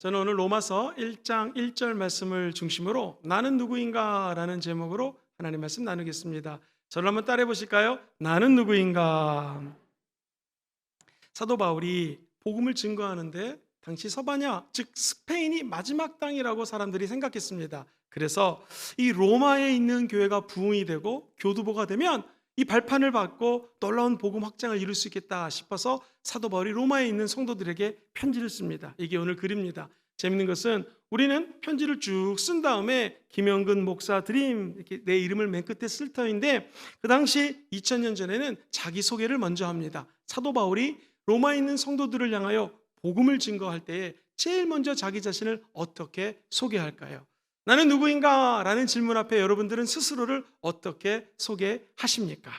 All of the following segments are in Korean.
저는 오늘 로마서 1장 1절 말씀을 중심으로 나는 누구인가 라는 제목으로 하나님 말씀 나누겠습니다. 저를 한번 따라해 보실까요? 나는 누구인가. 사도 바울이 복음을 증거하는데 당시 서바냐, 즉 스페인이 마지막 땅이라고 사람들이 생각했습니다. 그래서 이 로마에 있는 교회가 부흥이 되고 교두보가 되면 이 발판을 받고 놀라운 복음 확장을 이룰 수 있겠다 싶어서 사도 바울이 로마에 있는 성도들에게 편지를 씁니다. 이게 오늘 글입니다. 재밌는 것은 우리는 편지를 쭉 쓴 다음에 김영근 목사 드림 이렇게 내 이름을 맨 끝에 쓸 터인데, 그 당시 2000년 전에는 자기소개를 먼저 합니다. 사도 바울이 로마에 있는 성도들을 향하여 복음을 증거할 때에 제일 먼저 자기 자신을 어떻게 소개할까요? 나는 누구인가? 라는 질문 앞에 여러분들은 스스로를 어떻게 소개하십니까?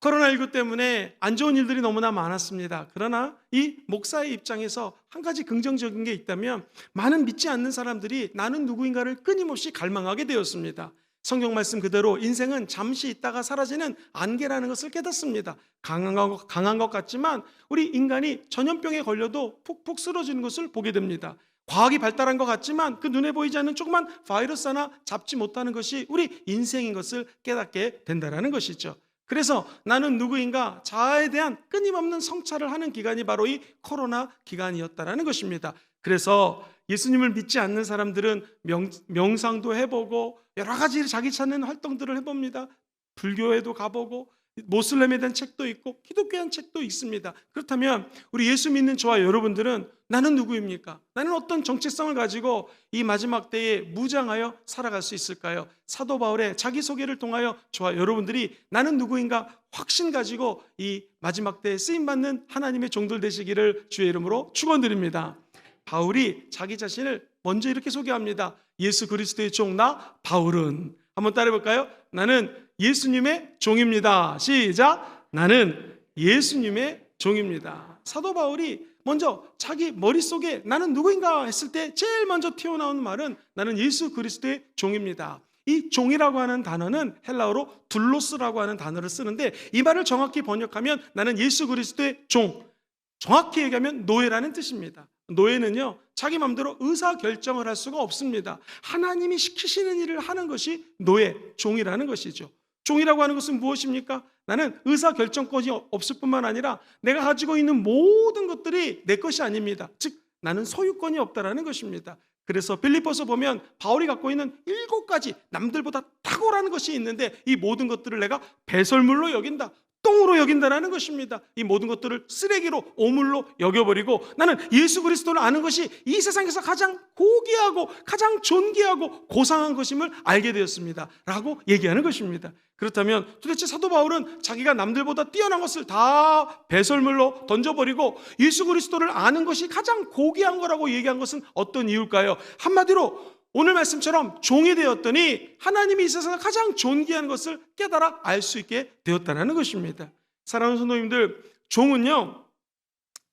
코로나19 때문에 안 좋은 일들이 너무나 많았습니다. 그러나 이 목사의 입장에서 한 가지 긍정적인 게 있다면, 많은 믿지 않는 사람들이 나는 누구인가를 끊임없이 갈망하게 되었습니다. 성경 말씀 그대로 인생은 잠시 있다가 사라지는 안개라는 것을 깨닫습니다. 강한 것 같지만 우리 인간이 전염병에 걸려도 푹푹 쓰러지는 것을 보게 됩니다. 과학이 발달한 것 같지만 그 눈에 보이지 않는 조그만 바이러스 하나 잡지 못하는 것이 우리 인생인 것을 깨닫게 된다는 것이죠. 그래서 나는 누구인가 자아에 대한 끊임없는 성찰을 하는 기간이 바로 이 코로나 기간이었다는 것입니다. 그래서 예수님을 믿지 않는 사람들은 명상도 해보고 여러 가지 자기 찾는 활동들을 해봅니다. 불교에도 가보고 모슬렘에 대한 책도 있고 기독교에 대한 책도 있습니다. 그렇다면 우리 예수 믿는 저와 여러분들은 나는 누구입니까? 나는 어떤 정체성을 가지고 이 마지막 때에 무장하여 살아갈 수 있을까요? 사도 바울의 자기소개를 통하여 저와 여러분들이 나는 누구인가 확신 가지고 이 마지막 때에 쓰임받는 하나님의 종들 되시기를 주의 이름으로 축원드립니다. 바울이 자기 자신을 먼저 이렇게 소개합니다. 예수 그리스도의 종 나 바울은, 한번 따라해 볼까요? 나는 예수님의 종입니다. 시작. 나는 예수님의 종입니다. 사도 바울이 먼저 자기 머릿속에 나는 누구인가 했을 때 제일 먼저 튀어나오는 말은 나는 예수 그리스도의 종입니다. 이 종이라고 하는 단어는 헬라어로 둘로스라고 하는 단어를 쓰는데, 이 말을 정확히 번역하면 나는 예수 그리스도의 종, 정확히 얘기하면 노예라는 뜻입니다. 노예는요, 자기 마음대로 의사결정을 할 수가 없습니다. 하나님이 시키시는 일을 하는 것이 노예, 종이라는 것이죠. 종이라고 하는 것은 무엇입니까? 나는 의사결정권이 없을 뿐만 아니라 내가 가지고 있는 모든 것들이 내 것이 아닙니다. 즉 나는 소유권이 없다라는 것입니다. 그래서 빌립보서 보면 바울이 갖고 있는 7가지 남들보다 탁월한 것이 있는데, 이 모든 것들을 내가 배설물로 여긴다, 똥으로 여긴다라는 것입니다. 이 모든 것들을 쓰레기로, 오물로 여겨버리고 나는 예수 그리스도를 아는 것이 이 세상에서 가장 고귀하고 가장 존귀하고 고상한 것임을 알게 되었습니다 라고 얘기하는 것입니다. 그렇다면 도대체 사도 바울은 자기가 남들보다 뛰어난 것을 다 배설물로 던져버리고 예수 그리스도를 아는 것이 가장 고귀한 거라고 얘기한 것은 어떤 이유일까요? 한마디로 오늘 말씀처럼 종이 되었더니 하나님이 이 세상에서 가장 존귀한 것을 깨달아 알 수 있게 되었다는 것입니다. 사랑하는 성도님들, 종은요,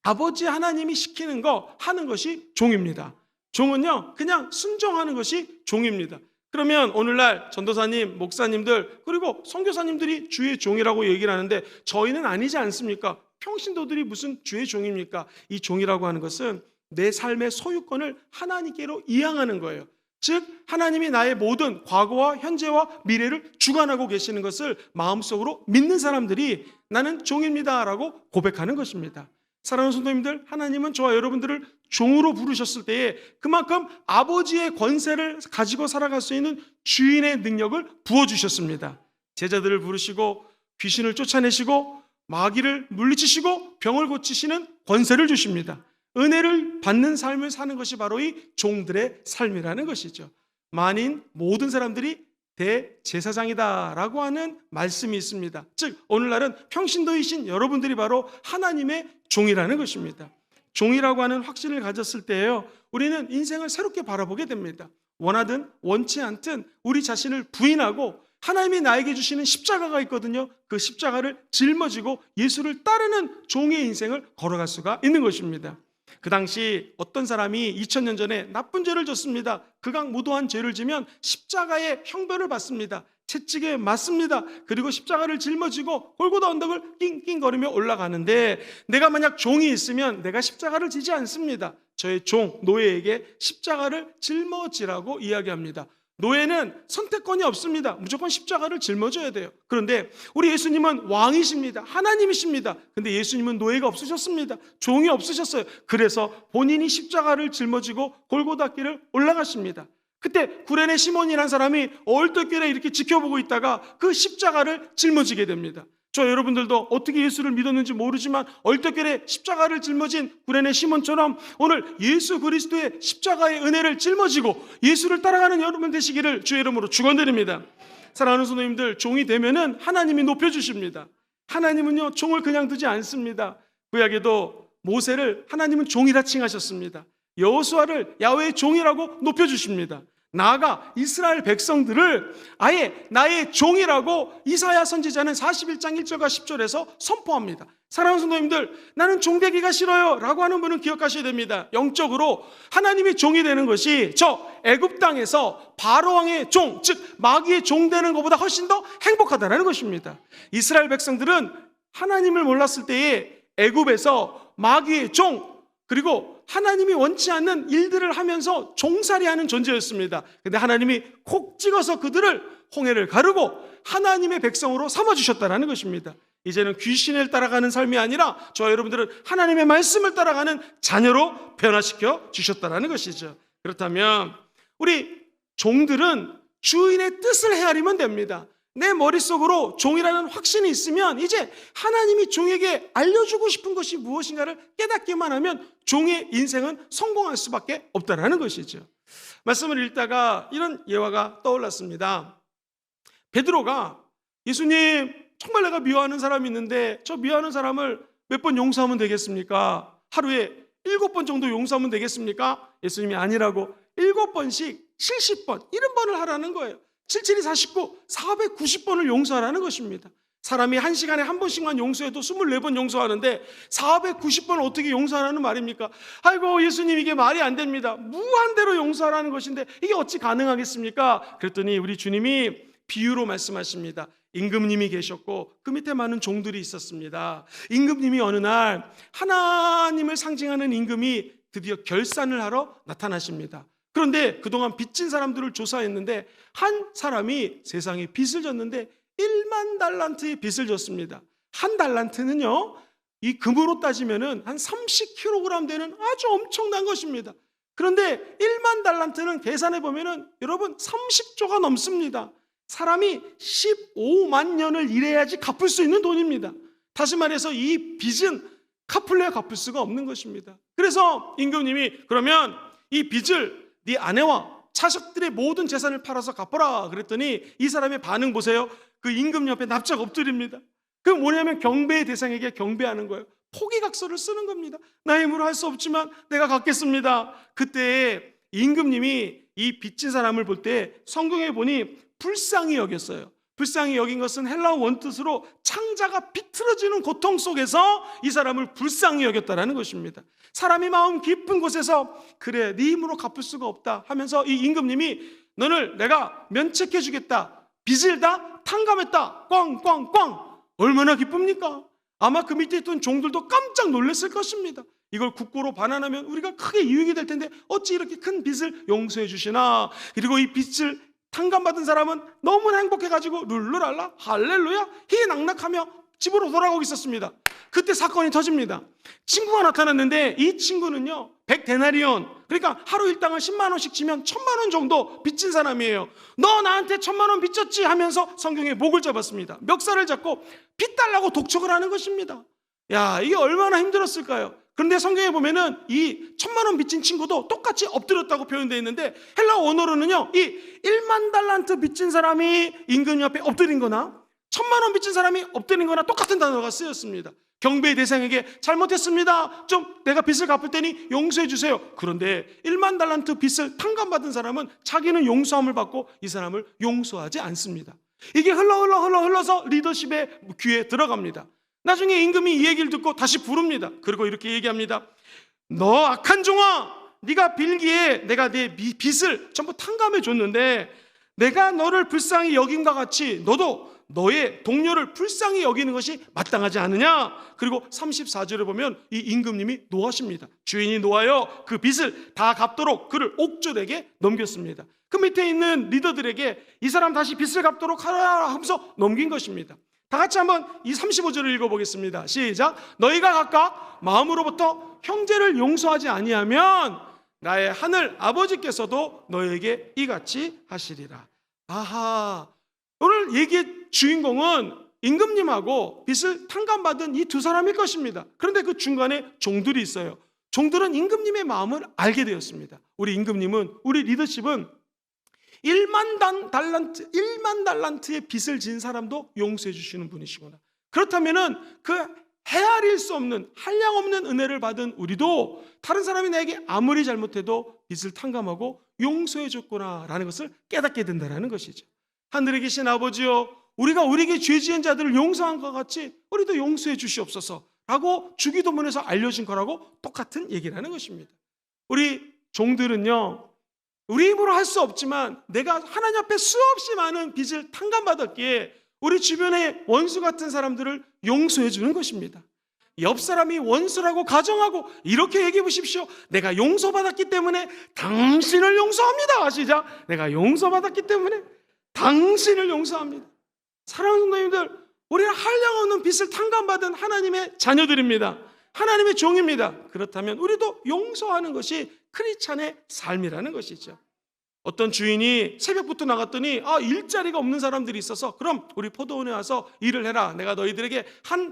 아버지 하나님이 시키는 거 하는 것이 종입니다. 종은요, 그냥 순종하는 것이 종입니다. 그러면 오늘날 전도사님, 목사님들, 그리고 선교사님들이 주의 종이라고 얘기를 하는데 저희는 아니지 않습니까? 평신도들이 무슨 주의 종입니까? 이 종이라고 하는 것은 내 삶의 소유권을 하나님께로 이양하는 거예요. 즉 하나님이 나의 모든 과거와 현재와 미래를 주관하고 계시는 것을 마음속으로 믿는 사람들이 나는 종입니다 라고 고백하는 것입니다. 사랑하는 성도님들, 하나님은 저와 여러분들을 종으로 부르셨을 때에 그만큼 아버지의 권세를 가지고 살아갈 수 있는 주인의 능력을 부어주셨습니다. 제자들을 부르시고 귀신을 쫓아내시고 마귀를 물리치시고 병을 고치시는 권세를 주십니다. 은혜를 받는 삶을 사는 것이 바로 이 종들의 삶이라는 것이죠. 만인 모든 사람들이 대제사장이다라고 하는 말씀이 있습니다. 즉 오늘날은 평신도이신 여러분들이 바로 하나님의 종이라는 것입니다. 종이라고 하는 확신을 가졌을 때에요, 우리는 인생을 새롭게 바라보게 됩니다. 원하든 원치 않든 우리 자신을 부인하고 하나님이 나에게 주시는 십자가가 있거든요. 그 십자가를 짊어지고 예수를 따르는 종의 인생을 걸어갈 수가 있는 것입니다. 그 당시 어떤 사람이 2000년 전에 나쁜 죄를 졌습니다. 극악무도한 죄를 지면 십자가의 형벌을 받습니다. 채찍에 맞습니다. 그리고 십자가를 짊어지고 골고다 언덕을 낑낑거리며 올라가는데, 내가 만약 종이 있으면 내가 십자가를 지지 않습니다. 저의 종 노예에게 십자가를 짊어지라고 이야기합니다. 노예는 선택권이 없습니다. 무조건 십자가를 짊어져야 돼요. 그런데 우리 예수님은 왕이십니다. 하나님이십니다. 근데 예수님은 노예가 없으셨습니다. 종이 없으셨어요. 그래서 본인이 십자가를 짊어지고 골고다 길을 올라가십니다. 그때 구레네 시몬이라는 사람이 얼떨결에 이렇게 지켜보고 있다가 그 십자가를 짊어지게 됩니다. 저 여러분들도 어떻게 예수를 믿었는지 모르지만 얼떨결에 십자가를 짊어진 구레네 시몬처럼 오늘 예수 그리스도의 십자가의 은혜를 짊어지고 예수를 따라가는 여러분 되시기를 주의 이름으로 축원드립니다. 사랑하는 성도님들, 종이 되면은 하나님이 높여주십니다. 하나님은요, 종을 그냥 두지 않습니다. 구약에도 모세를 하나님은 종이라 칭하셨습니다. 여호수아를 야훼의 종이라고 높여주십니다. 나아가 이스라엘 백성들을 아예 나의 종이라고 이사야 선지자는 41장 1절과 10절에서 선포합니다. 사랑하는 성도님들, 나는 종되기가 싫어요 라고 하는 분은 기억하셔야 됩니다. 영적으로 하나님이 종이 되는 것이 저 애굽 땅에서 바로왕의 종, 즉 마귀의 종 되는 것보다 훨씬 더 행복하다는 것입니다. 이스라엘 백성들은 하나님을 몰랐을 때에 애굽에서 마귀의 종, 그리고 하나님이 원치 않는 일들을 하면서 종살이하는 존재였습니다. 그런데 하나님이 콕 찍어서 그들을 홍해를 가르고 하나님의 백성으로 삼아주셨다는 것입니다. 이제는 귀신을 따라가는 삶이 아니라 저와 여러분들은 하나님의 말씀을 따라가는 자녀로 변화시켜 주셨다는 것이죠. 그렇다면 우리 종들은 주인의 뜻을 헤아리면 됩니다. 내 머릿속으로 종이라는 확신이 있으면 이제 하나님이 종에게 알려주고 싶은 것이 무엇인가를 깨닫기만 하면 종의 인생은 성공할 수밖에 없다는 것이죠. 말씀을 읽다가 이런 예화가 떠올랐습니다. 베드로가 예수님, 정말 내가 미워하는 사람이 있는데 저 미워하는 사람을 몇 번 용서하면 되겠습니까? 하루에 7번 정도 용서하면 되겠습니까? 예수님이 아니라고 7번씩 70번, 70번을 하라는 거예요. 77이 49, 490번을 용서하라는 것입니다. 사람이 한 시간에 한 번씩만 용서해도 24번 용서하는데 490번을 어떻게 용서하라는 말입니까? 아이고, 예수님, 이게 말이 안 됩니다. 무한대로 용서하라는 것인데 이게 어찌 가능하겠습니까? 그랬더니 우리 주님이 비유로 말씀하십니다. 임금님이 계셨고 그 밑에 많은 종들이 있었습니다. 임금님이 어느 날 하나님을 상징하는 임금이 드디어 결산을 하러 나타나십니다. 그런데 그동안 빚진 사람들을 조사했는데 한 사람이 세상에 빚을 졌는데 1만 달란트의 빚을 졌습니다. 한 달란트는요, 이 금으로 따지면은 한 30kg 되는 아주 엄청난 것입니다. 그런데 1만 달란트는 계산해 보면은 여러분 30조가 넘습니다. 사람이 15만 년을 일해야지 갚을 수 있는 돈입니다. 다시 말해서 이 빚은 갚을래야 갚을 수가 없는 것입니다. 그래서 임금님이 그러면 이 빚을 네 아내와 자식들의 모든 재산을 팔아서 갚아라 그랬더니 이 사람의 반응 보세요. 그 임금 옆에 납작 엎드립니다. 그게 뭐냐면 경배의 대상에게 경배하는 거예요. 포기각서를 쓰는 겁니다. 나의 힘으로 할 수 없지만 내가 갚겠습니다. 그때 임금님이 이 빚진 사람을 볼 때 성경에 보니 불쌍히 여겼어요. 불쌍히 여긴 것은 헬라어 원뜻으로 창자가 비틀어지는 고통 속에서 이 사람을 불쌍히 여겼다라는 것입니다. 사람이 마음 깊은 곳에서 그래, 네 힘으로 갚을 수가 없다 하면서 이 임금님이 너를 내가 면책해 주겠다, 빚을 다 탕감했다, 꽝꽝꽝. 얼마나 기쁩니까? 아마 그 밑에 있던 종들도 깜짝 놀랐을 것입니다. 이걸 국고로 반환하면 우리가 크게 이익이 될 텐데 어찌 이렇게 큰 빚을 용서해 주시나. 그리고 이 빚을 탕감받은 사람은 너무나 행복해가지고 룰루랄라 할렐루야 희낙낙하며 집으로 돌아가고 있었습니다. 그때 사건이 터집니다. 친구가 나타났는데 이 친구는요 100데나리온, 그러니까 하루 일당을 10만 원씩 치면 1000만 원 정도 빚진 사람이에요. 너 나한테 1000만 원 빚졌지 하면서 성경에 목을 잡았습니다. 멱살을 잡고 빚 달라고 독촉을 하는 것입니다. 야, 이게 얼마나 힘들었을까요? 그런데 성경에 보면은 이 1000만 원 빚진 친구도 똑같이 엎드렸다고 표현되어 있는데 헬라어 원어로는요 이 1만 달란트 빚진 사람이 임금 옆에 엎드린 거나 1000만 원 빚진 사람이 엎드린 거나 똑같은 단어가 쓰였습니다. 경배의 대상에게 잘못했습니다, 좀 내가 빚을 갚을 테니 용서해 주세요. 그런데 1만 달란트 빚을 탕감받은 사람은 자기는 용서함을 받고 이 사람을 용서하지 않습니다. 이게 흘러서 리더십의 귀에 들어갑니다. 나중에 임금이 이 얘기를 듣고 다시 부릅니다. 그리고 이렇게 얘기합니다. 너 악한 종아, 네가 빌기에 내가 내 빚을 전부 탕감해 줬는데 내가 너를 불쌍히 여김과 같이 너도 너의 동료를 불쌍히 여기는 것이 마땅하지 않느냐. 그리고 34절에 보면 이 임금님이 노하십니다. 주인이 노하여 그 빚을 다 갚도록 그를 옥졸에게 넘겼습니다. 그 밑에 있는 리더들에게 이 사람 다시 빚을 갚도록 하라 하면서 넘긴 것입니다. 다 같이 한번 이 35절을 읽어보겠습니다. 시작. 너희가 각각 마음으로부터 형제를 용서하지 아니하면 나의 하늘 아버지께서도 너에게 이같이 하시리라. 아하, 오늘 얘기의 주인공은 임금님하고 빚을 탕감받은 이 두 사람일 것입니다. 그런데 그 중간에 종들이 있어요. 종들은 임금님의 마음을 알게 되었습니다. 우리 임금님은, 우리 리더십은 1만 달란트의 빚을 진 사람도 용서해 주시는 분이시구나. 그렇다면은 그 헤아릴 수 없는, 한량 없는 은혜를 받은 우리도 다른 사람이 나에게 아무리 잘못해도 빚을 탕감하고 용서해 줬구나라는 것을 깨닫게 된다는 것이죠. 하늘에 계신 아버지여, 우리가 우리에게 죄 지은 자들을 용서한 것 같이 우리도 용서해 주시옵소서 라고 주기도문에서 알려진 거라고 똑같은 얘기라는 것입니다. 우리 종들은요, 우리 힘으로 할 수 없지만 내가 하나님 앞에 수없이 많은 빚을 탕감받았기에 우리 주변의 원수 같은 사람들을 용서해 주는 것입니다. 옆 사람이 원수라고 가정하고 이렇게 얘기해 보십시오. 내가 용서받았기 때문에 당신을 용서합니다. 시작. 내가 용서받았기 때문에 당신을 용서합니다. 사랑하는 성도님들, 우리는 한량없는 빚을 탕감받은 하나님의 자녀들입니다. 하나님의 종입니다. 그렇다면 우리도 용서하는 것이 크리스찬의 삶이라는 것이죠. 어떤 주인이 새벽부터 나갔더니 일자리가 없는 사람들이 있어서 그럼 우리 포도원에 와서 일을 해라. 내가 너희들에게 한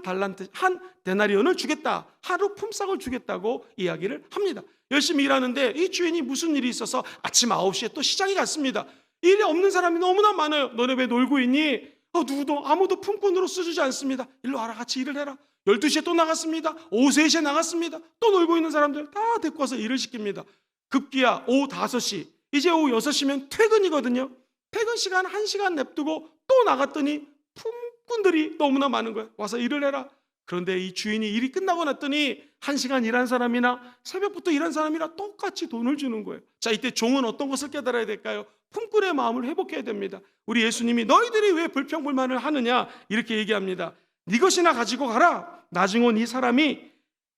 데나리온을 주겠다. 하루 품삯을 주겠다고 이야기를 합니다. 열심히 일하는데 이 주인이 무슨 일이 있어서 아침 9시에 또 시장에 갔습니다. 일이 없는 사람이 너무나 많아요. 너네 왜 놀고 있니? 누구도 아무도 품꾼으로 써주지 않습니다. 일로 와라, 같이 일을 해라. 12시에 또 나갔습니다. 오후 3시에 나갔습니다. 또 놀고 있는 사람들 다 데리고 와서 일을 시킵니다. 급기야 오후 5시, 이제 오후 6시면 퇴근이거든요. 퇴근 시간 1시간 냅두고 또 나갔더니 품꾼들이 너무나 많은 거예요. 와서 일을 해라. 그런데 이 주인이 일이 끝나고 났더니 1시간 일한 사람이나 새벽부터 일한 사람이나 똑같이 돈을 주는 거예요. 자, 이때 종은 어떤 것을 깨달아야 될까요? 품꾼의 마음을 회복해야 됩니다. 우리 예수님이 너희들이 왜 불평불만을 하느냐 이렇게 얘기합니다. 네 것이나 가지고 가라. 나중 온 이 사람이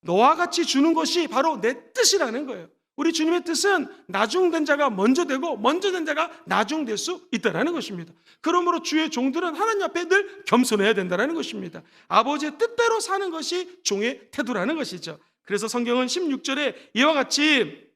너와 같이 주는 것이 바로 내 뜻이라는 거예요. 우리 주님의 뜻은 나중된 자가 먼저 되고 먼저 된 자가 나중될 수 있다는 것입니다. 그러므로 주의 종들은 하나님 앞에 늘 겸손해야 된다는 것입니다. 아버지의 뜻대로 사는 것이 종의 태도라는 것이죠. 그래서 성경은 16절에 이와 같이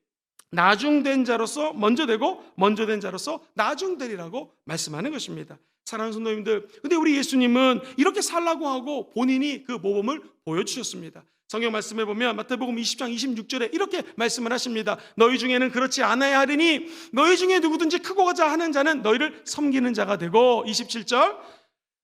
나중된 자로서 먼저 되고 먼저 된 자로서 나중되리라고 말씀하는 것입니다. 사랑하는 성도님들, 근데 우리 예수님은 이렇게 살라고 하고 본인이 그 모범을 보여주셨습니다. 성경 말씀에 보면 마태복음 20장 26절에 이렇게 말씀을 하십니다. 너희 중에는 그렇지 않아야 하리니 너희 중에 누구든지 크고자 하는 자는 너희를 섬기는 자가 되고, 27절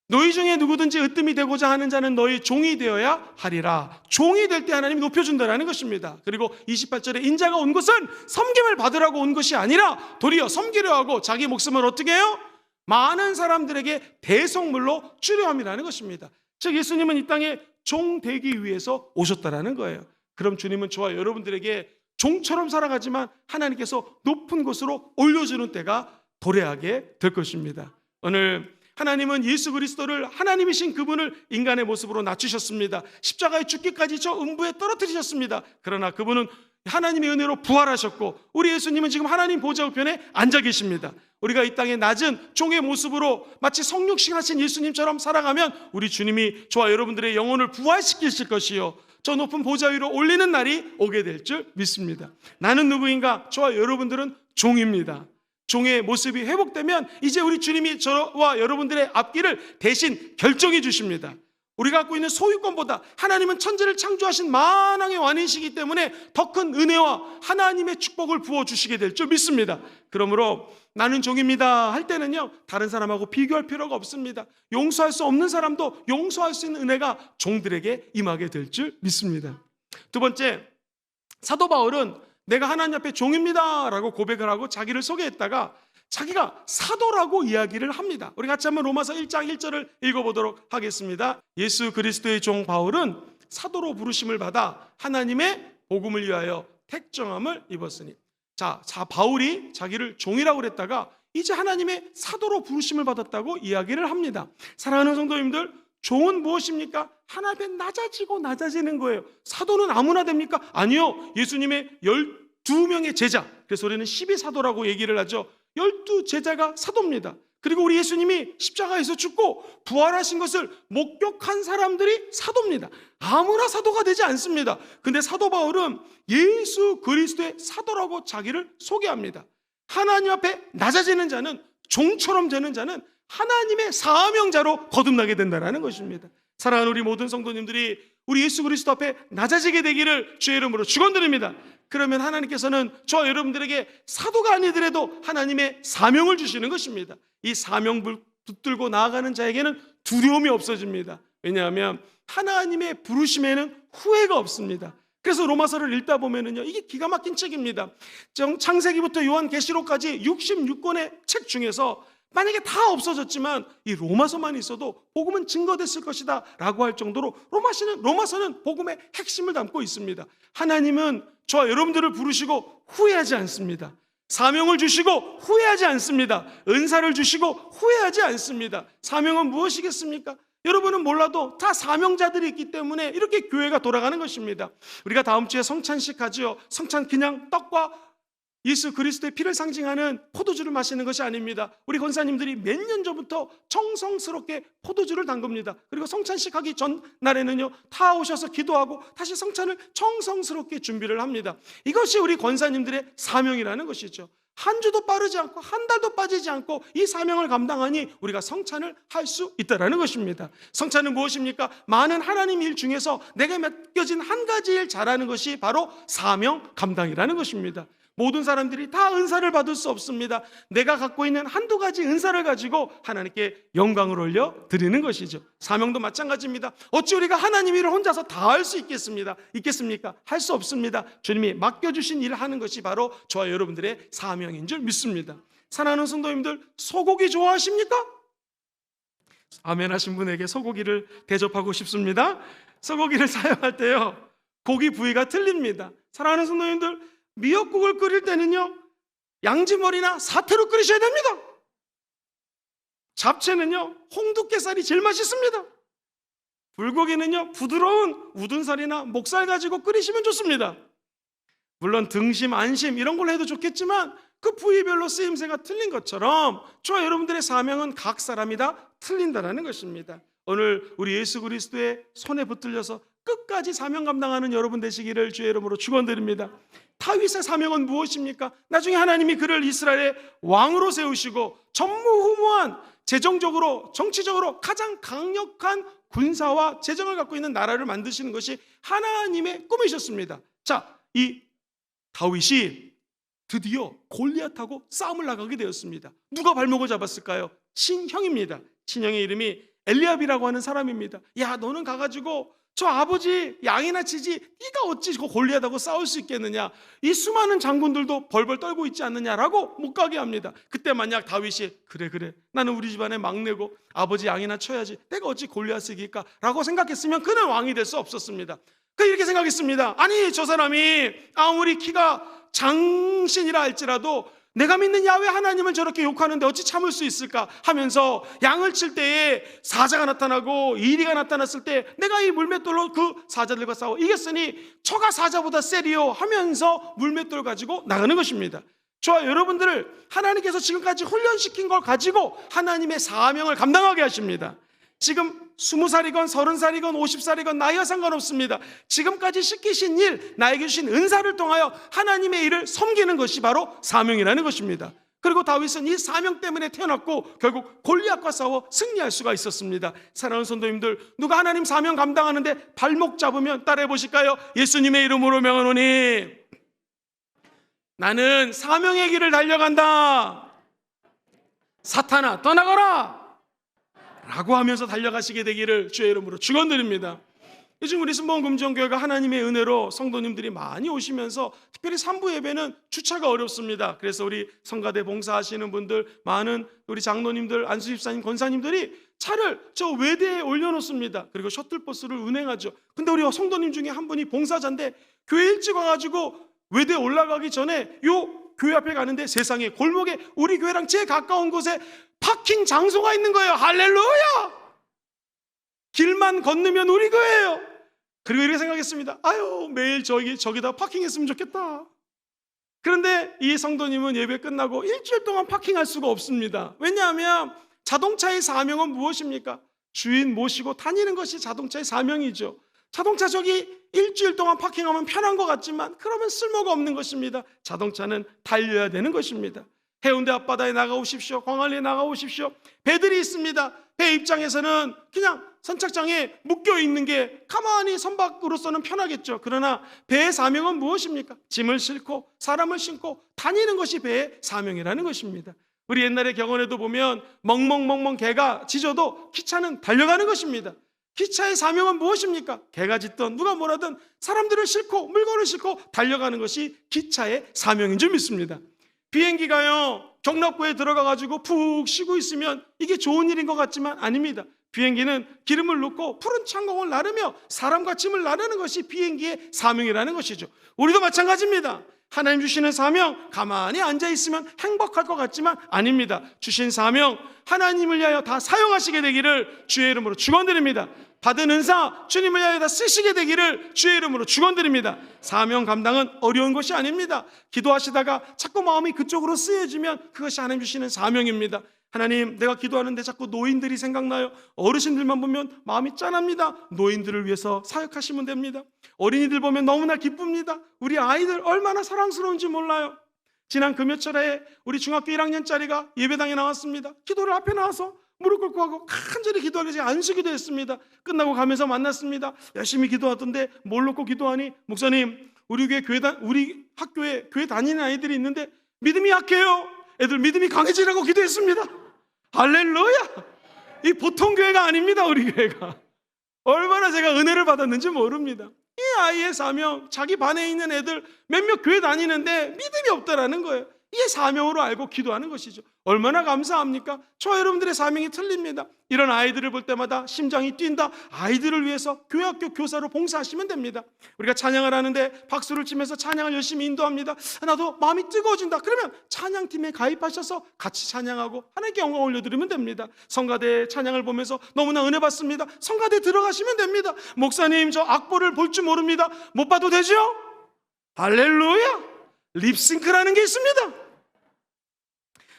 너희 중에 누구든지 으뜸이 되고자 하는 자는 너희 종이 되어야 하리라. 종이 될 때 하나님이 높여준다는 것입니다. 그리고 28절에 인자가 온 것은 섬김을 받으라고 온 것이 아니라 도리어 섬기려 하고 자기 목숨을 어떻게 해요? 많은 사람들에게 대속물로 주려 함이라는 것입니다. 즉 예수님은 이 땅에 종 되기 위해서 오셨다라는 거예요. 그럼 주님은 저와 여러분들에게 종처럼 살아가지만 하나님께서 높은 곳으로 올려주는 때가 도래하게 될 것입니다. 오늘 하나님은 예수 그리스도를, 하나님이신 그분을 인간의 모습으로 낮추셨습니다. 십자가에 죽기까지 저 음부에 떨어뜨리셨습니다. 그러나 그분은 하나님의 은혜로 부활하셨고 우리 예수님은 지금 하나님 보좌 우편에 앉아 계십니다. 우리가 이 땅에 낮은 종의 모습으로 마치 성육신 하신 예수님처럼 살아가면 우리 주님이 저와 여러분들의 영혼을 부활시키실 것이요 저 높은 보좌 위로 올리는 날이 오게 될 줄 믿습니다. 나는 누구인가? 저와 여러분들은 종입니다. 종의 모습이 회복되면 이제 우리 주님이 저와 여러분들의 앞길을 대신 결정해 주십니다. 우리가 갖고 있는 소유권보다 하나님은 천지를 창조하신 만왕의 왕이시기 때문에 더 큰 은혜와 하나님의 축복을 부어주시게 될 줄 믿습니다. 그러므로 나는 종입니다 할 때는요 다른 사람하고 비교할 필요가 없습니다. 용서할 수 없는 사람도 용서할 수 있는 은혜가 종들에게 임하게 될 줄 믿습니다. 두 번째, 사도 바울은 내가 하나님 앞에 종입니다 라고 고백을 하고 자기를 소개했다가 자기가 사도라고 이야기를 합니다. 우리 같이 한번 로마서 1장 1절을 읽어보도록 하겠습니다. 예수 그리스도의 종 바울은 사도로 부르심을 받아 하나님의 복음을 위하여 택정함을 입었으니. 자, 바울이 자기를 종이라고 그랬다가 이제 하나님의 사도로 부르심을 받았다고 이야기를 합니다. 사랑하는 성도님들, 종은 무엇입니까? 하나님 앞에 낮아지고 낮아지는 거예요. 사도는 아무나 됩니까? 아니요. 예수님의 12명의 제자, 그래서 우리는 12사도라고 얘기를 하죠. 12제자가 사도입니다. 그리고 우리 예수님이 십자가에서 죽고 부활하신 것을 목격한 사람들이 사도입니다. 아무나 사도가 되지 않습니다. 근데 사도 바울은 예수 그리스도의 사도라고 자기를 소개합니다. 하나님 앞에 낮아지는 자는, 종처럼 되는 자는 하나님의 사명자로 거듭나게 된다는 것입니다. 사랑하는 우리 모든 성도님들이 우리 예수 그리스도 앞에 낮아지게 되기를 주의 이름으로 축원드립니다. 그러면 하나님께서는 저와 여러분들에게 사도가 아니더라도 하나님의 사명을 주시는 것입니다. 이 사명 붙들고 나아가는 자에게는 두려움이 없어집니다. 왜냐하면 하나님의 부르심에는 후회가 없습니다. 그래서 로마서를 읽다 보면은요, 이게 기가 막힌 책입니다. 창세기부터 요한계시록까지 66권의 책 중에서 만약에 다 없어졌지만 이 로마서만 있어도 복음은 증거됐을 것이다 라고 할 정도로 로마서는 복음의 핵심을 담고 있습니다. 하나님은 저와 여러분들을 부르시고 후회하지 않습니다. 사명을 주시고 후회하지 않습니다. 은사를 주시고 후회하지 않습니다. 사명은 무엇이겠습니까? 여러분은 몰라도 다 사명자들이 있기 때문에 이렇게 교회가 돌아가는 것입니다. 우리가 다음 주에 성찬식 하죠. 성찬 그냥 떡과 예수 그리스도의 피를 상징하는 포도주를 마시는 것이 아닙니다. 우리 권사님들이 몇 년 전부터 정성스럽게 포도주를 담급니다. 그리고 성찬식 하기 전날에는요, 다 오셔서 기도하고 다시 성찬을 정성스럽게 준비를 합니다. 이것이 우리 권사님들의 사명이라는 것이죠. 한 주도 빠르지 않고 한 달도 빠지지 않고 이 사명을 감당하니 우리가 성찬을 할 수 있다는 것입니다. 성찬은 무엇입니까? 많은 하나님 일 중에서 내가 맡겨진 한 가지 일 잘하는 것이 바로 사명 감당이라는 것입니다. 모든 사람들이 다 은사를 받을 수 없습니다. 내가 갖고 있는 한두 가지 은사를 가지고 하나님께 영광을 올려 드리는 것이죠. 사명도 마찬가지입니다. 어찌 우리가 하나님 일을 혼자서 다 할 수 있겠습니까? 할 수 없습니다. 주님이 맡겨주신 일을 하는 것이 바로 저와 여러분들의 사명인 줄 믿습니다. 사랑하는 성도님들, 소고기 좋아하십니까? 아멘 하신 분에게 소고기를 대접하고 싶습니다. 소고기를 사용할 때요, 고기 부위가 틀립니다. 사랑하는 성도님들, 미역국을 끓일 때는요, 양지머리나 사태로 끓이셔야 됩니다. 잡채는요, 홍두깨살이 제일 맛있습니다. 불고기는요, 부드러운 우둔살이나 목살 가지고 끓이시면 좋습니다. 물론 등심, 안심 이런 걸로 해도 좋겠지만 그 부위별로 쓰임새가 틀린 것처럼 저와 여러분들의 사명은 각 사람이 다 틀린다는 것입니다. 오늘 우리 예수 그리스도의 손에 붙들려서 끝까지 사명 감당하는 여러분 되시기를 주의 이름으로 축원드립니다. 다윗의 사명은 무엇입니까? 나중에 하나님이 그를 이스라엘의 왕으로 세우시고 전무후무한 재정적으로, 정치적으로 가장 강력한 군사와 재정을 갖고 있는 나라를 만드시는 것이 하나님의 꿈이셨습니다. 자, 이 다윗이 드디어 골리앗하고 싸움을 나가게 되었습니다. 누가 발목을 잡았을까요? 친형입니다. 친형의 이름이 엘리압이라고 하는 사람입니다. 야, 너는 가가지고 저 아버지 양이나 치지 네가 어찌 골리앗하고 싸울 수 있겠느냐, 이 수많은 장군들도 벌벌 떨고 있지 않느냐라고 못 가게 합니다. 그때 만약 다윗이 그래 나는 우리 집안의 막내고 아버지 양이나 쳐야지 내가 어찌 골리앗을 이길까 라고 생각했으면 그는 왕이 될 수 없었습니다. 이렇게 생각했습니다. 아니, 저 사람이 아무리 키가 장신이라 할지라도 내가 믿는 야훼 하나님을 저렇게 욕하는데 어찌 참을 수 있을까 하면서 양을 칠 때에 사자가 나타나고 이리가 나타났을 때 내가 이 물맷돌로 그 사자들과 싸워 이겼으니 저가 사자보다 세리요 하면서 물맷돌 가지고 나가는 것입니다. 저와 여러분들을 하나님께서 지금까지 훈련시킨 걸 가지고 하나님의 사명을 감당하게 하십니다. 지금 20살이건 30살이건 50살이건 나이와 상관없습니다. 지금까지 시키신 일, 나에게 주신 은사를 통하여 하나님의 일을 섬기는 것이 바로 사명이라는 것입니다. 그리고 다윗은 이 사명 때문에 태어났고 결국 골리앗과 싸워 승리할 수가 있었습니다. 사랑하는 성도님들, 누가 하나님 사명 감당하는데 발목 잡으면 따라해 보실까요? 예수님의 이름으로 명하노니 나는 사명의 길을 달려간다. 사탄아 떠나가라 라고 하면서 달려가시게 되기를 주의 이름으로 축원드립니다. 요즘 우리 순복음금정교회가 하나님의 은혜로 성도님들이 많이 오시면서 특별히 3부 예배는 주차가 어렵습니다. 그래서 우리 성가대 봉사하시는 분들, 많은 우리 장로님들, 안수집사님, 권사님들이 차를 저 외대에 올려놓습니다. 그리고 셔틀버스를 운행하죠. 근데 우리 성도님 중에 한 분이 봉사자인데 교회 일찍 와가지고 외대 올라가기 전에 요 교회 앞에 가는데 세상에 골목에 우리 교회랑 제일 가까운 곳에 파킹 장소가 있는 거예요. 할렐루야! 길만 건너면 우리 교회예요. 그리고 이렇게 생각했습니다. 아유, 매일 저기다 파킹했으면 좋겠다. 그런데 이 성도님은 예배 끝나고 일주일 동안 파킹할 수가 없습니다. 왜냐하면 자동차의 사명은 무엇입니까? 주인 모시고 다니는 것이 자동차의 사명이죠. 자동차 저기 일주일 동안 파킹하면 편한 것 같지만 그러면 쓸모가 없는 것입니다. 자동차는 달려야 되는 것입니다. 해운대 앞바다에 나가오십시오. 광안리에 나가오십시오. 배들이 있습니다. 배 입장에서는 그냥 선착장에 묶여있는 게 가만히 선박으로서는 편하겠죠. 그러나 배의 사명은 무엇입니까? 짐을 싣고 사람을 싣고 다니는 것이 배의 사명이라는 것입니다. 우리 옛날에 격언에도 보면 멍멍멍멍 개가 짖어도 기차는 달려가는 것입니다. 기차의 사명은 무엇입니까? 개가 짖던 누가 뭐라든 사람들을 싣고 물건을 싣고 달려가는 것이 기차의 사명인 줄 믿습니다. 비행기가요, 경납고에 들어가가지고 푹 쉬고 있으면 이게 좋은 일인 것 같지만 아닙니다. 비행기는 기름을 넣고 푸른 창공을 나르며 사람과 짐을 나르는 것이 비행기의 사명이라는 것이죠. 우리도 마찬가지입니다. 하나님 주시는 사명, 가만히 앉아있으면 행복할 것 같지만 아닙니다. 주신 사명, 하나님을 위하여 다 사용하시게 되기를 주의 이름으로 축원드립니다. 받은 은사, 주님을 위하여 다 쓰시게 되기를 주의 이름으로 축원드립니다. 사명 감당은 어려운 것이 아닙니다. 기도하시다가 자꾸 마음이 그쪽으로 쓰여지면 그것이 하나님 주시는 사명입니다. 하나님, 내가 기도하는데 자꾸 노인들이 생각나요. 어르신들만 보면 마음이 짠합니다. 노인들을 위해서 사역하시면 됩니다. 어린이들 보면 너무나 기쁩니다. 우리 아이들 얼마나 사랑스러운지 몰라요. 지난 금요철에 우리 중학교 1학년짜리가 예배당에 나왔습니다. 기도를 앞에 나와서 무릎 꿇고 하고 간절히 기도하기 전에 안수기도 했습니다. 끝나고 가면서 만났습니다. 열심히 기도하던데 뭘 놓고 기도하니? 목사님, 우리 학교에 교회 다니는 아이들이 있는데 믿음이 약해요. 애들 믿음이 강해지라고 기도했습니다. 할렐루야! 이 보통 교회가 아닙니다. 우리 교회가 얼마나 제가 은혜를 받았는지 모릅니다. 이 아이의 사명, 자기 반에 있는 애들 몇몇 교회 다니는데 믿음이 없다라는 거예요. 이게 사명으로 알고 기도하는 것이죠. 얼마나 감사합니까? 저와 여러분들의 사명이 틀립니다. 이런 아이들을 볼 때마다 심장이 뛴다. 아이들을 위해서 교회학교 교사로 봉사하시면 됩니다. 우리가 찬양을 하는데 박수를 치면서 찬양을 열심히 인도합니다. 나도 마음이 뜨거워진다. 그러면 찬양팀에 가입하셔서 같이 찬양하고 하나님께 영광 올려드리면 됩니다. 성가대 찬양을 보면서 너무나 은혜 받습니다. 성가대 들어가시면 됩니다. 목사님, 저 악보를 볼 줄 모릅니다. 못 봐도 되죠? 할렐루야! 립싱크라는 게 있습니다.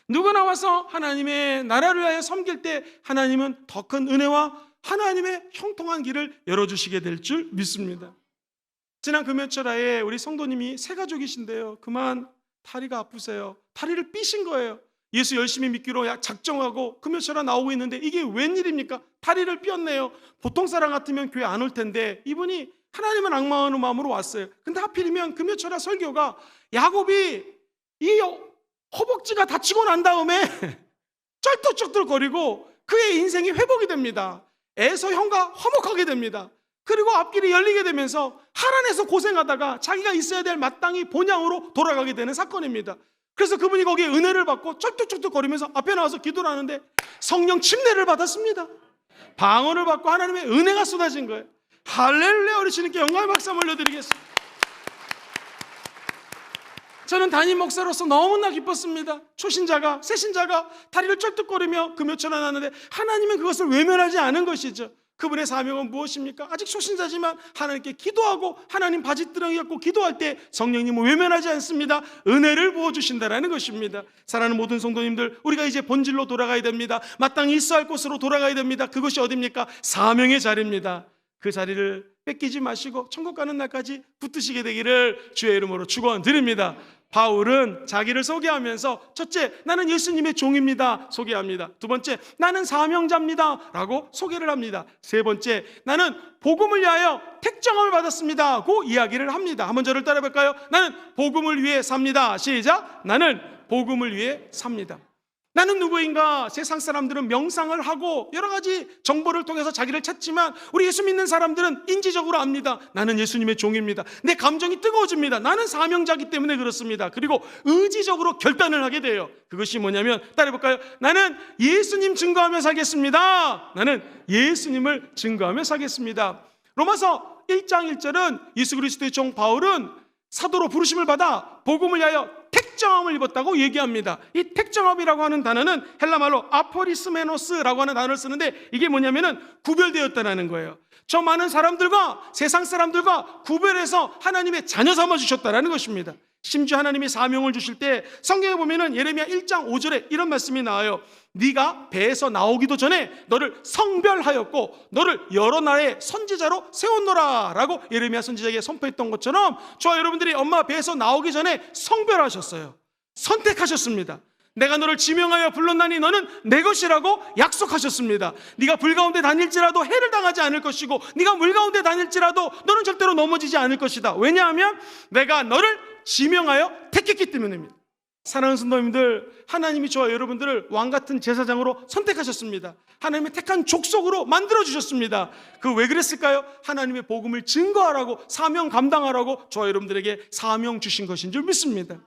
누가 나와서 하나님의 나라를 위하여 섬길 때 하나님은 더 큰 은혜와 하나님의 형통한 길을 열어주시게 될 줄 믿습니다. 지난 금요철에 우리 성도님이 세 가족이신데요, 그만 다리가 아프세요. 다리를 삐신 거예요. 예수 열심히 믿기로 작정하고 금요철에 나오고 있는데 이게 웬일입니까? 다리를 삐었네요. 보통 사람 같으면 교회 안 올 텐데 이분이 하나님을 악망하는 마음으로 왔어요. 근데 하필이면 금요철에 설교가 야곱이 이 허벅지가 다치고 난 다음에 쩔뚝쩔뚝거리고 그의 인생이 회복이 됩니다. 에서 형과 화목하게 됩니다. 그리고 앞길이 열리게 되면서 하란에서 고생하다가 자기가 있어야 될 마땅히 본향으로 돌아가게 되는 사건입니다. 그래서 그분이 거기에 은혜를 받고 쩔뚝쩔뚝거리면서 앞에 나와서 기도를 하는데 성령 침례를 받았습니다. 방언을 받고 하나님의 은혜가 쏟아진 거예요. 할렐루야! 우리 주님께 영광의 박수 올려드리겠습니다. 저는 담임 목사로서 너무나 기뻤습니다. 초신자가, 새신자가 다리를 쩔뚝거리며 금요철에 나왔는데 하나님은 그것을 외면하지 않은 것이죠. 그분의 사명은 무엇입니까? 아직 초신자지만 하나님께 기도하고 하나님 바지뜨렁이 갖고 기도할 때 성령님은 외면하지 않습니다. 은혜를 부어주신다는 것입니다. 사랑하는 모든 성도님들, 우리가 이제 본질로 돌아가야 됩니다. 마땅히 있어야 할 곳으로 돌아가야 됩니다. 그것이 어디입니까? 사명의 자리입니다. 그 자리를 뺏기지 마시고 천국 가는 날까지 붙으시게 되기를 주의 이름으로 축원드립니다. 바울은 자기를 소개하면서 첫째, 나는 예수님의 종입니다 소개합니다. 두 번째, 나는 사명자입니다 라고 소개를 합니다. 세 번째, 나는 복음을 위하여 택정함을 받았습니다 고 이야기를 합니다. 한번 저를 따라 볼까요? 나는 복음을 위해 삽니다. 시작! 나는 복음을 위해 삽니다. 나는 누구인가? 세상 사람들은 명상을 하고 여러 가지 정보를 통해서 자기를 찾지만 우리 예수 믿는 사람들은 인지적으로 압니다. 나는 예수님의 종입니다. 내 감정이 뜨거워집니다. 나는 사명자이기 때문에 그렇습니다. 그리고 의지적으로 결단을 하게 돼요. 그것이 뭐냐면 따라해볼까요? 나는 예수님 증거하며 살겠습니다. 나는 예수님을 증거하며 살겠습니다. 로마서 1장 1절은 예수 그리스도의 종 바울은 사도로 부르심을 받아 복음을 위하여 택정함을 입었다고 얘기합니다. 이 택정함이라고 하는 단어는 헬라말로 아포리스메노스라고 하는 단어를 쓰는데 이게 뭐냐면은 구별되었다는 거예요. 저 많은 사람들과 세상 사람들과 구별해서 하나님의 자녀 삼아 주셨다는 것입니다. 심지어 하나님이 사명을 주실 때 성경에 보면은 예레미야 1장 5절에 이런 말씀이 나와요. 네가 배에서 나오기도 전에 너를 성별하였고 너를 여러 나라의 선지자로 세웠노라 라고 예레미야 선지자에게 선포했던 것처럼 저와 여러분들이 엄마 배에서 나오기 전에 성별하셨어요. 선택하셨습니다. 내가 너를 지명하여 불렀나니 너는 내 것이라고 약속하셨습니다. 네가 불 가운데 다닐지라도 해를 당하지 않을 것이고 네가 물 가운데 다닐지라도 너는 절대로 넘어지지 않을 것이다. 왜냐하면 내가 너를 지명하여 택했기 때문입니다. 사랑하는 성도님들, 하나님이 저와 여러분들을 왕같은 제사장으로 선택하셨습니다. 하나님의 택한 족속으로 만들어주셨습니다. 그 왜 그랬을까요? 하나님의 복음을 증거하라고, 사명 감당하라고 저와 여러분들에게 사명 주신 것인 줄 믿습니다.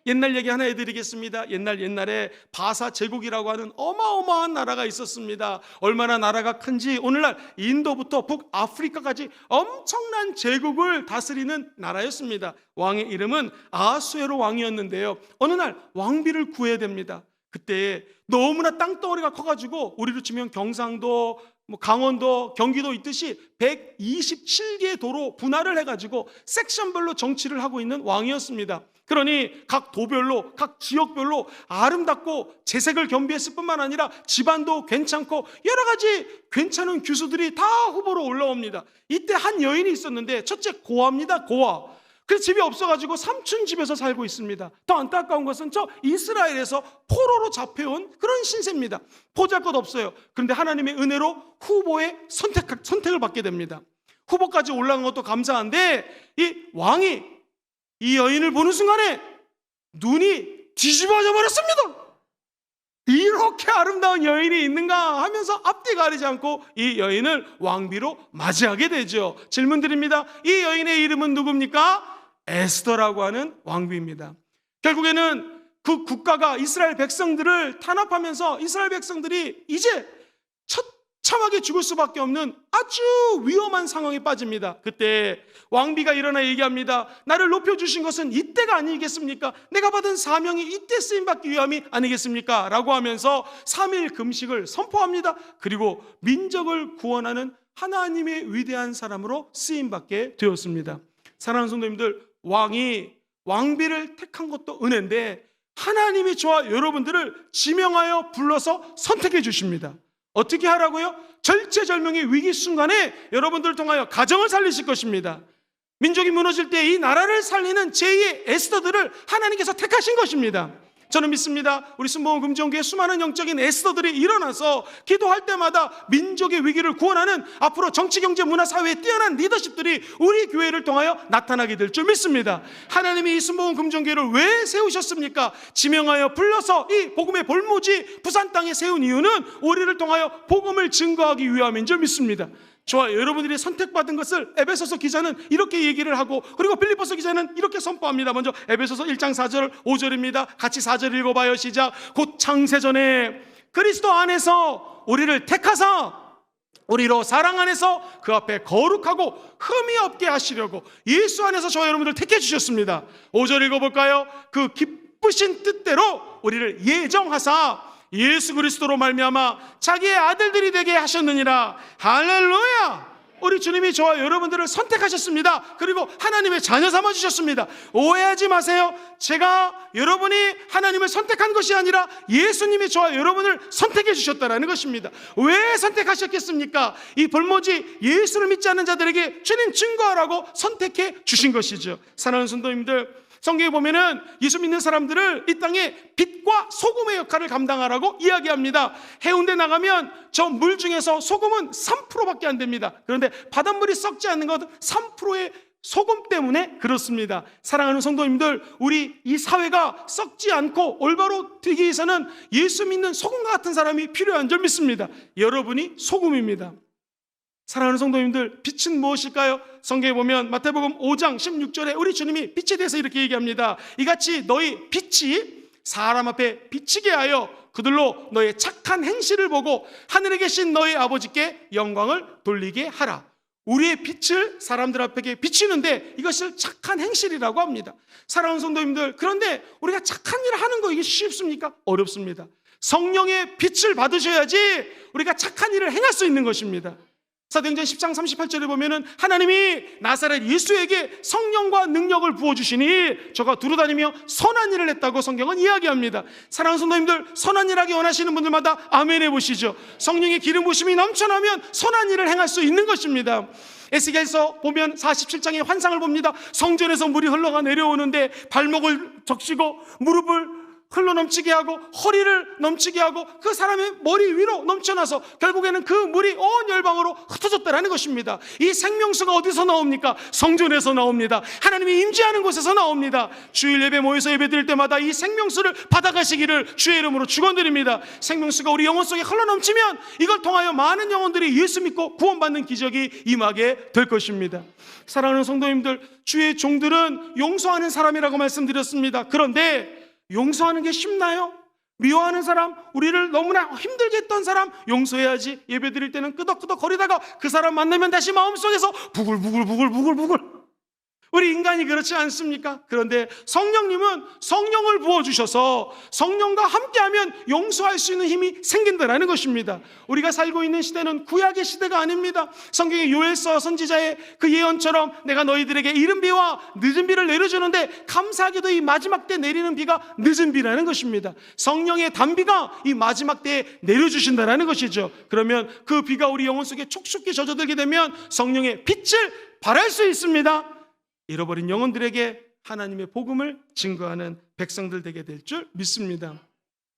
옛날 얘기 하나 해드리겠습니다. 옛날에 바사 제국이라고 하는 어마어마한 나라가 있었습니다. 얼마나 나라가 큰지 오늘날 인도부터 북아프리카까지 엄청난 제국을 다스리는 나라였습니다. 왕의 이름은 아하수에로 왕이었는데요. 어느 날 왕비를 구해야 됩니다. 그때 너무나 땅덩어리가 커가지고 우리로 치면 경상도, 강원도, 경기도 있듯이 127개의 도로 분할을 해가지고 섹션별로 정치를 하고 있는 왕이었습니다. 그러니 각 도별로, 각 지역별로 아름답고 재색을 겸비했을 뿐만 아니라 집안도 괜찮고 여러 가지 괜찮은 규수들이 다 후보로 올라옵니다. 이때 한 여인이 있었는데 첫째 고아입니다. 고아. 그래서 집이 없어가지고 삼촌 집에서 살고 있습니다. 더 안타까운 것은 저 이스라엘에서 포로로 잡혀온 그런 신세입니다. 보잘것 없어요. 그런데 하나님의 은혜로 후보에 선택을 받게 됩니다. 후보까지 올라간 것도 감사한데 이 왕이 이 여인을 보는 순간에 눈이 뒤집어져 버렸습니다. 이렇게 아름다운 여인이 있는가 하면서 앞뒤 가리지 않고 이 여인을 왕비로 맞이하게 되죠. 질문 드립니다. 이 여인의 이름은 누굽니까? 에스더라고 하는 왕비입니다. 결국에는 그 국가가 이스라엘 백성들을 탄압하면서 이스라엘 백성들이 이제 처참하게 죽을 수밖에 없는 아주 위험한 상황에 빠집니다. 그때 왕비가 일어나 얘기합니다. 나를 높여주신 것은 이때가 아니겠습니까? 내가 받은 사명이 이때 쓰임받기 위함이 아니겠습니까? 라고 하면서 3일 금식을 선포합니다. 그리고 민족을 구원하는 하나님의 위대한 사람으로 쓰임받게 되었습니다. 사랑하는 성도님들, 왕이 왕비를 택한 것도 은혜인데 하나님이 저와 여러분들을 지명하여 불러서 선택해 주십니다. 어떻게 하라고요? 절체절명의 위기 순간에 여러분들을 통하여 가정을 살리실 것입니다. 민족이 무너질 때 이 나라를 살리는 제2의 에스더들을 하나님께서 택하신 것입니다. 저는 믿습니다. 우리 순복음 금정교회 수많은 영적인 에스더들이 일어나서 기도할 때마다 민족의 위기를 구원하는 앞으로 정치, 경제, 문화, 사회에 뛰어난 리더십들이 우리 교회를 통하여 나타나게 될 줄 믿습니다. 하나님이 이 순복음 금정교회를 왜 세우셨습니까? 지명하여 불러서 이 복음의 볼모지 부산 땅에 세운 이유는 우리를 통하여 복음을 증거하기 위함인 줄 믿습니다. 저와 여러분들이 선택받은 것을 에베소서 기자는 이렇게 얘기를 하고 그리고 빌립보서 기자는 이렇게 선포합니다. 먼저 에베소서 1장 4절 5절입니다. 같이 4절 읽어봐요. 시작. 곧 창세전에 그리스도 안에서 우리를 택하사 우리로 사랑 안에서 그 앞에 거룩하고 흠이 없게 하시려고 예수 안에서 저와 여러분들 택해 주셨습니다. 5절 읽어볼까요? 그 기쁘신 뜻대로 우리를 예정하사 예수 그리스도로 말미암아 자기의 아들들이 되게 하셨느니라. 할렐루야. 우리 주님이 저와 여러분들을 선택하셨습니다. 그리고 하나님의 자녀 삼아주셨습니다. 오해하지 마세요. 제가 여러분이 하나님을 선택한 것이 아니라 예수님이 저와 여러분을 선택해 주셨다는 것입니다. 왜 선택하셨겠습니까? 이 볼모지 예수를 믿지 않는 자들에게 주님 증거하라고 선택해 주신 것이죠. 사랑하는 성도님들, 성경에 보면은 예수 믿는 사람들을 이 땅에 빛과 소금의 역할을 감당하라고 이야기합니다. 해운대 나가면 저 물 중에서 소금은 3%밖에 안 됩니다. 그런데 바닷물이 썩지 않는 것은 3%의 소금 때문에 그렇습니다. 사랑하는 성도님들, 우리 이 사회가 썩지 않고 올바로 되기 위해서는 예수 믿는 소금과 같은 사람이 필요한 줄 믿습니다. 여러분이 소금입니다. 사랑하는 성도님들, 빛은 무엇일까요? 성경에 보면 마태복음 5장 16절에 우리 주님이 빛에 대해서 이렇게 얘기합니다. 이같이 너희 빛이 사람 앞에 비치게 하여 그들로 너의 착한 행실을 보고 하늘에 계신 너희 아버지께 영광을 돌리게 하라. 우리의 빛을 사람들 앞에 비치는데 이것을 착한 행실이라고 합니다. 사랑하는 성도님들, 그런데 우리가 착한 일을 하는 거 이게 쉽습니까? 어렵습니다. 성령의 빛을 받으셔야지 우리가 착한 일을 행할 수 있는 것입니다. 사도행전 10장 38절에 보면은 하나님이 나사렛 예수에게 성령과 능력을 부어주시니 저가 두루다니며 선한 일을 했다고 성경은 이야기합니다. 사랑하는 성도님들, 선한 일 하기 원하시는 분들마다 아멘 해보시죠. 성령의 기름 부심이 넘쳐나면 선한 일을 행할 수 있는 것입니다. 에스겔서 보면 47장의 환상을 봅니다. 성전에서 물이 흘러가 내려오는데 발목을 적시고 무릎을 흘러넘치게 하고 허리를 넘치게 하고 그 사람의 머리 위로 넘쳐나서 결국에는 그 물이 온 열방으로 흩어졌다는 것입니다. 이 생명수가 어디서 나옵니까? 성전에서 나옵니다. 하나님이 임재하는 곳에서 나옵니다. 주일 예배 모여서 예배 드릴 때마다 이 생명수를 받아가시기를 주의 이름으로 축원드립니다. 생명수가 우리 영혼 속에 흘러넘치면 이걸 통하여 많은 영혼들이 예수 믿고 구원받는 기적이 임하게 될 것입니다. 사랑하는 성도님들, 주의 종들은 용서하는 사람이라고 말씀드렸습니다. 그런데 용서하는 게 쉽나요? 미워하는 사람, 우리를 너무나 힘들게 했던 사람 용서해야지. 예배 드릴 때는 끄덕끄덕 거리다가 그 사람 만나면 다시 마음속에서 부글부글. 우리 인간이 그렇지 않습니까? 그런데 성령님은 성령을 부어주셔서 성령과 함께하면 용서할 수 있는 힘이 생긴다는 것입니다. 우리가 살고 있는 시대는 구약의 시대가 아닙니다. 성경의 요엘서 선지자의 그 예언처럼 내가 너희들에게 이른 비와 늦은 비를 내려주는데 감사하게도 이 마지막 때 내리는 비가 늦은 비라는 것입니다. 성령의 단비가 이 마지막 때에 내려주신다는 것이죠. 그러면 그 비가 우리 영혼 속에 촉촉히 젖어들게 되면 성령의 빛을 발할 수 있습니다. 잃어버린 영혼들에게 하나님의 복음을 증거하는 백성들 되게 될 줄 믿습니다.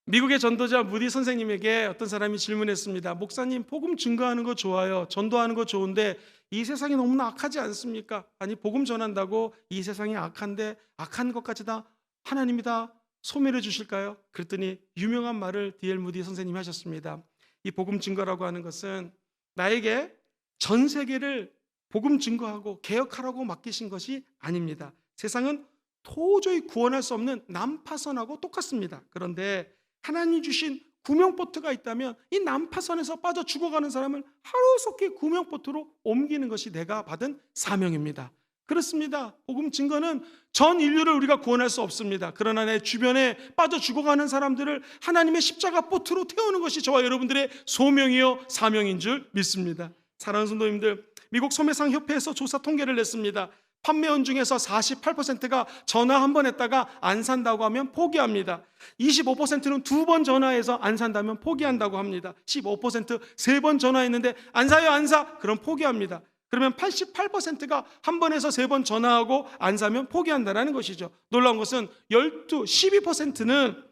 미국의 전도자 무디 선생님에게 어떤 사람이 질문했습니다. 목사님, 복음 증거하는 거 좋아요. 전도하는 거 좋은데 이 세상이 너무나 악하지 않습니까? 아니, 복음 전한다고 이 세상이 악한데 악한 것까지 다 하나님이 다 소멸해 주실까요? 그랬더니 유명한 말을 D.L. 무디 선생님이 하셨습니다. 이 복음 증거라고 하는 것은 나에게 전 세계를 복음 증거하고 개혁하라고 맡기신 것이 아닙니다. 세상은 도저히 구원할 수 없는 난파선하고 똑같습니다. 그런데 하나님이 주신 구명보트가 있다면 이 난파선에서 빠져 죽어가는 사람을 하루속히 구명보트로 옮기는 것이 내가 받은 사명입니다. 그렇습니다. 복음 증거는 전 인류를 우리가 구원할 수 없습니다. 그러나 내 주변에 빠져 죽어가는 사람들을 하나님의 십자가 보트로 태우는 것이 저와 여러분들의 소명이요 사명인 줄 믿습니다. 사랑하는 성도님들, 미국 소매상 협회에서 조사 통계를 냈습니다. 판매원 중에서 48%가 전화 한 번 했다가 안 산다고 하면 포기합니다. 25%는 2번 전화해서 안 산다면 포기한다고 합니다. 15% 3번 전화했는데 안 사요, 안 사. 그럼 포기합니다. 그러면 88%가 한 번에서 3번 전화하고 안 사면 포기한다는 것이죠. 놀라운 것은 12%는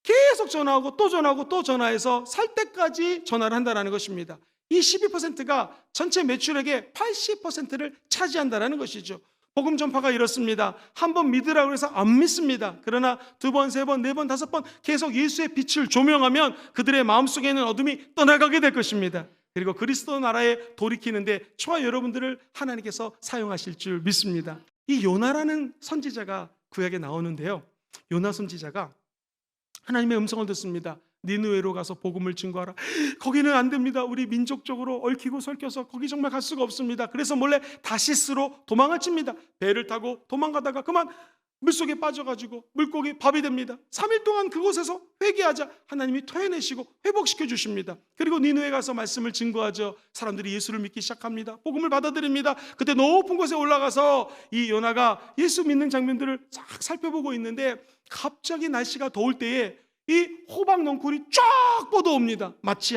계속 전화하고 또 전화하고 또 전화해서 살 때까지 전화를 한다는 것입니다. 이 12%가 전체 매출액의 80%를 차지한다는 것이죠. 복음 전파가 이렇습니다. 한 번 믿으라고 해서 안 믿습니다. 그러나 2번, 3번, 4번, 5번 계속 예수의 빛을 조명하면 그들의 마음속에 있는 어둠이 떠나가게 될 것입니다. 그리고 그리스도 나라에 돌이키는데 저와 여러분들을 하나님께서 사용하실 줄 믿습니다. 이 요나라는 선지자가 구약에 나오는데요. 요나 선지자가 하나님의 음성을 듣습니다. 니느웨로 가서 복음을 증거하라. 거기는 안 됩니다. 우리 민족적으로 얽히고 설켜서 거기 정말 갈 수가 없습니다. 그래서 몰래 다시스로 도망을 칩니다. 배를 타고 도망가다가 그만 물속에 빠져가지고 물고기 밥이 됩니다. 3일 동안 그곳에서 회개하자 하나님이 토해내시고 회복시켜 주십니다. 그리고 니느웨 가서 말씀을 증거하죠. 사람들이 예수를 믿기 시작합니다. 복음을 받아들입니다. 그때 높은 곳에 올라가서 이 요나가 예수 믿는 장면들을 싹 살펴보고 있는데 갑자기 날씨가 더울 때에 이 호박 넝쿨이 쫙 뻗어옵니다. 마치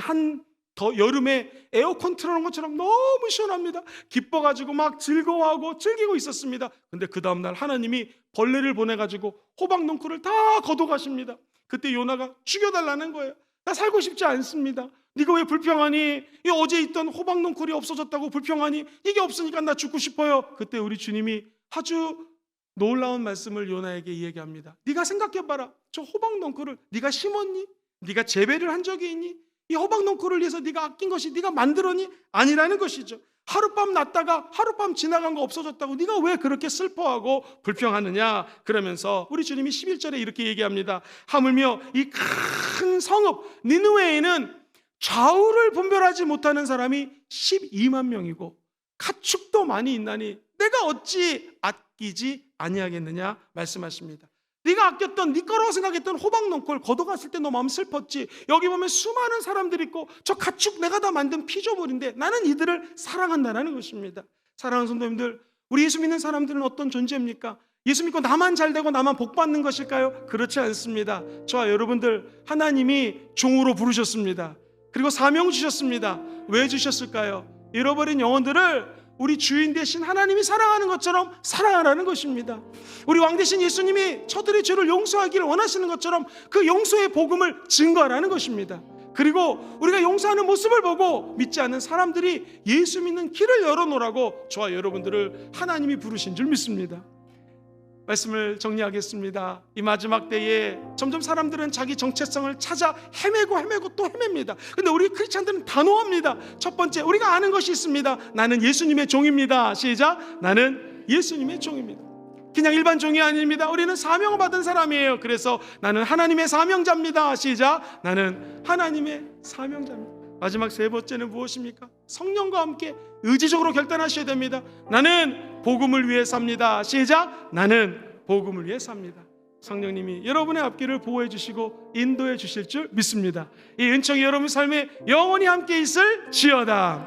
여름에 에어컨 틀어놓은 것처럼 너무 시원합니다. 기뻐가지고 막 즐거워하고 즐기고 있었습니다. 근데 그 다음날 하나님이 벌레를 보내가지고 호박 넝쿨을 다 걷어가십니다. 그때 요나가 죽여달라는 거예요. 나 살고 싶지 않습니다. 네가 왜 불평하니? 이 어제 있던 호박 넝쿨이 없어졌다고 불평하니? 이게 없으니까 나 죽고 싶어요. 그때 우리 주님이 아주 놀라운 말씀을 요나에게 이야기합니다. 네가 생각해봐라. 저 호박 넝쿨을 네가 심었니? 네가 재배를 한 적이 있니? 이 호박 넝쿨을 위해서 네가 아낀 것이 네가 만들었니? 아니라는 것이죠. 하룻밤 났다가 하룻밤 지나간 거 없어졌다고 네가 왜 그렇게 슬퍼하고 불평하느냐? 그러면서 우리 주님이 11절에 이렇게 얘기합니다. 하물며 이 큰 성읍 니느웨에는 좌우를 분별하지 못하는 사람이 12만 명이고 가축도 많이 있나니 내가 어찌 아끼지 아니하겠느냐 말씀하십니다. 네가 아꼈던, 네 거라고 생각했던 호박농골 걷어갔을 때 너 마음 슬펐지. 여기 보면 수많은 사람들이 있고 저 가축 내가 다 만든 피조물인데 나는 이들을 사랑한다라는 것입니다. 사랑하는 성도님들, 우리 예수 믿는 사람들은 어떤 존재입니까? 예수 믿고 나만 잘되고 나만 복받는 것일까요? 그렇지 않습니다. 저와 여러분들, 하나님이 종으로 부르셨습니다. 그리고 사명 주셨습니다. 왜 주셨을까요? 잃어버린 영혼들을 우리 주인 대신 하나님이 사랑하는 것처럼 사랑하라는 것입니다. 우리 왕 대신 예수님이 저들의 죄를 용서하기를 원하시는 것처럼 그 용서의 복음을 증거하라는 것입니다. 그리고 우리가 용서하는 모습을 보고 믿지 않는 사람들이 예수 믿는 길을 열어놓으라고 저와 여러분들을 하나님이 부르신 줄 믿습니다. 말씀을 정리하겠습니다. 이 마지막 때에 점점 사람들은 자기 정체성을 찾아 헤매고 또 헤맵니다. 근데 우리 크리스찬들은 단호합니다. 첫 번째, 우리가 아는 것이 있습니다. 나는 예수님의 종입니다. 시작. 나는 예수님의 종입니다. 그냥 일반 종이 아닙니다. 우리는 사명을 받은 사람이에요. 그래서 나는 하나님의 사명자입니다. 시작. 나는 하나님의 사명자입니다. 마지막 세 번째는 무엇입니까? 성령과 함께 의지적으로 결단하셔야 됩니다. 나는 복음을 위해 삽니다. 시작. 나는 복음을 위해 삽니다. 성령님이 여러분의 앞길을 보호해 주시고 인도해 주실 줄 믿습니다. 이 은총이 여러분 삶에 영원히 함께 있을지어다.